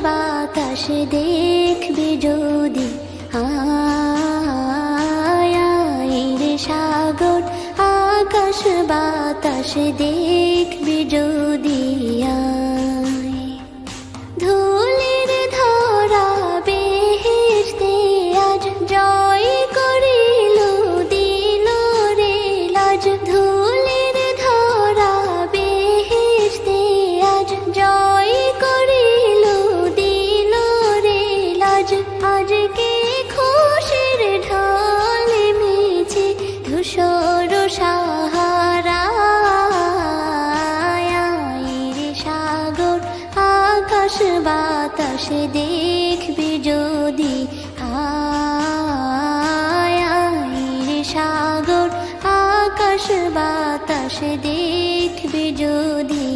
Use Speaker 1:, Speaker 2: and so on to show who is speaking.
Speaker 1: বাতাস দেখবি যদি, আয় রে সাগর আকাশ বাতাস দেখবি যদি, আয় ধুলির ধরা বেহেশতে আজ জয় করিল দিল রে লাজ, ধুলির ধরা বেহেশতে আজ জয় করিল দিল রে লাজ, আজকে খুশির ঢল মেছে ধূসর সাহারা, রে সাগর আকাশ বাতাস দেখবি যদি, আয় রে সাগর আকাশ বাতাস দেখবি যদি।